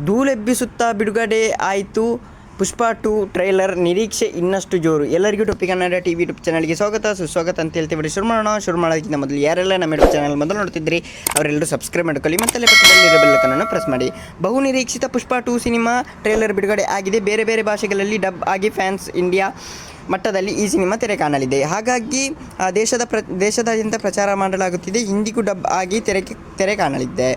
ಧೂಳೆಬ್ಬಿಸುತ್ತಾ ಬಿಡುಗಡೆ ಆಯಿತು ಪುಷ್ಪ 2 ಟ್ರೈಲರ್. ನಿರೀಕ್ಷೆ ಇನ್ನಷ್ಟು ಜೋರು. ಎಲ್ಲರಿಗೂ ಟೊಪ್ಪಿ ಕನ್ನಡ ಟಿ ವಿ ಯೂಟ್ಯೂಬ್ ಚಾನಲ್ಗೆ ಸ್ವಾಗತ ಅಂತ ಹೇಳ್ತೀವಿ. ಶುರು ಮಾಡೋದಕ್ಕಿಂತ ಮೊದಲು ಯಾರೆಲ್ಲ ನಮ್ಮ ಯೂಟ್ಯೂಬ್ ಚಾನಲ್ ಮೊದಲು ನೋಡ್ತಿದ್ರಿ ಅವರೆಲ್ಲರೂ ಸಬ್ಸ್ಕ್ರೈಬ್ ಮಾಡ್ಕೊಳ್ಳಿ ಮತ್ತು ಪಕ್ಕದಲ್ಲಿರೋ ಬೆಲ್ ಐಕಾನ್ ಪ್ರೆಸ್ ಮಾಡಿ. ಬಹು ನಿರೀಕ್ಷಿತ ಪುಷ್ಪ 2 ಸಿನಿಮಾ ಟ್ರೈಲರ್ ಬಿಡುಗಡೆ ಆಗಿದೆ. ಬೇರೆ ಬೇರೆ ಭಾಷೆಗಳಲ್ಲಿ ಡಬ್ ಆಗಿ ಫ್ಯಾನ್ಸ್ ಇಂಡಿಯಾ ಮಟ್ಟದಲ್ಲಿ ಈ ಸಿನಿಮಾ ತೆರೆ ಕಾಣಲಿದೆ. ಹಾಗಾಗಿ ದೇಶದಾದ್ಯಂತ ಪ್ರಚಾರ ಮಾಡಲಾಗುತ್ತಿದೆ. ಹಿಂದಿಗೂ ಡಬ್ ಆಗಿ ತೆರೆ ಕಾಣಲಿದೆ.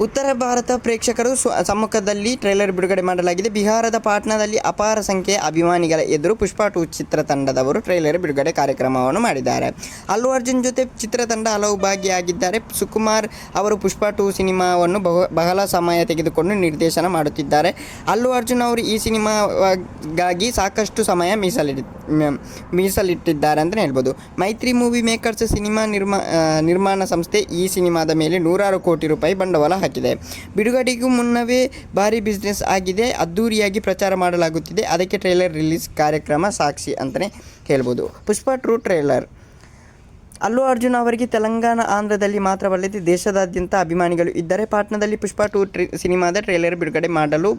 ಉತ್ತರ ಭಾರತ ಪ್ರೇಕ್ಷಕರು ಸಮ್ಮುಖದಲ್ಲಿ ಟ್ರೈಲರ್ ಬಿಡುಗಡೆ ಮಾಡಲಾಗಿದೆ. ಬಿಹಾರದ ಪಾಟ್ನಾದಲ್ಲಿ ಅಪಾರ ಸಂಖ್ಯೆಯ ಅಭಿಮಾನಿಗಳ ಎದುರು ಪುಷ್ಪ 2 ಚಿತ್ರತಂಡದವರು ಟ್ರೈಲರ್ ಬಿಡುಗಡೆ ಕಾರ್ಯಕ್ರಮವನ್ನು ಮಾಡಿದ್ದಾರೆ. ಅಲ್ಲು ಅರ್ಜುನ್ ಜೊತೆ ಚಿತ್ರತಂಡ ಹಲವು ಭಾಗಿಯಾಗಿದ್ದಾರೆ. ಸುಕುಮಾರ್ ಅವರು ಪುಷ್ಪ 2 ಸಿನಿಮಾವನ್ನು ಬಹಳ ಸಮಯ ತೆಗೆದುಕೊಂಡು ನಿರ್ದೇಶನ ಮಾಡುತ್ತಿದ್ದಾರೆ. ಅಲ್ಲು ಅರ್ಜುನ್ ಅವರು ಈ ಸಿನಿಮಾಗಾಗಿ ಸಾಕಷ್ಟು ಸಮಯ ಮೀಸಲಿಟ್ಟಿದ್ದಾರೆ ಅಂತಲೇ ಹೇಳ್ಬೋದು. ಮೈತ್ರಿ ಮೂವಿ ಮೇಕರ್ಸ್ ಸಿನಿಮಾ ನಿರ್ಮಾಣ ಸಂಸ್ಥೆ ಈ ಸಿನಿಮಾದ ಮೇಲೆ 100 ಕೋಟಿ ರೂಪಾಯಿ ಬಂಡವಾಳ ಹಾಕಿದೆ. ಬಿಡುಗಡೆಗೂ ಮುನ್ನವೇ ಭಾರಿ ಬಿಸ್ನೆಸ್ ಆಗಿದೆ. ಅದ್ದೂರಿಯಾಗಿ ಪ್ರಚಾರ ಮಾಡಲಾಗುತ್ತಿದೆ. ಅದಕ್ಕೆ ಟ್ರೈಲರ್ ರಿಲೀಸ್ ಕಾರ್ಯಕ್ರಮ ಸಾಕ್ಷಿ ಅಂತಲೇ ಹೇಳ್ಬೋದು. ಪುಷ್ಪ 2 ಟ್ರೈಲರ್. ಅಲ್ಲು ಅರ್ಜುನ್ ಅವರಿಗೆ ತೆಲಂಗಾಣ ಆಂಧ್ರದಲ್ಲಿ ಮಾತ್ರವಲ್ಲದೆ ದೇಶದಾದ್ಯಂತ ಅಭಿಮಾನಿಗಳು ಇದ್ದಾರೆ. ಪಾಟ್ನಾದಲ್ಲಿ ಪುಷ್ಪ 2 ಸಿನಿಮಾದ ಟ್ರೈಲರ್ ಬಿಡುಗಡೆ ಮಾಡಲು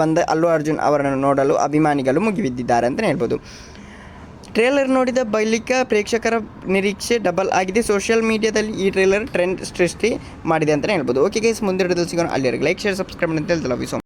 ಬಂದ ಅಲ್ಲು ಅರ್ಜುನ್ ಅವರನ್ನು ನೋಡಲು ಅಭಿಮಾನಿಗಳು ಮುಗಿಬಿದ್ದಿದ್ದಾರೆ ಅಂತಲೇ ಹೇಳ್ಬೋದು. ಟ್ರೇಲರ್ ನೋಡಿದ ಬಳಿಕ ಪ್ರೇಕ್ಷಕರ ನಿರೀಕ್ಷೆ ಡಬಲ್ ಆಗಿದೆ. ಸೋಷಿಯಲ್ ಮೀಡಿಯಾದಲ್ಲಿ ಈ ಟ್ರೇಲರ್ ಟ್ರೆಂಡ್ ಸೃಷ್ಟಿ ಮಾಡಿದೆ ಅಂತಲೇ ಹೇಳ್ಬೋದು. ಓಕೆ ಗೈಸ್, ಮುಂದಿನ ಸಿಗೋಣ. ಅಲ್ಲಿವರೆಗೆ ಲೈಕ್, ಶೇರ್, ಸಬ್ಸ್ಕ್ರೈಬ್ ಅಂತ ಹೇಳ್ತಲ್ಲ.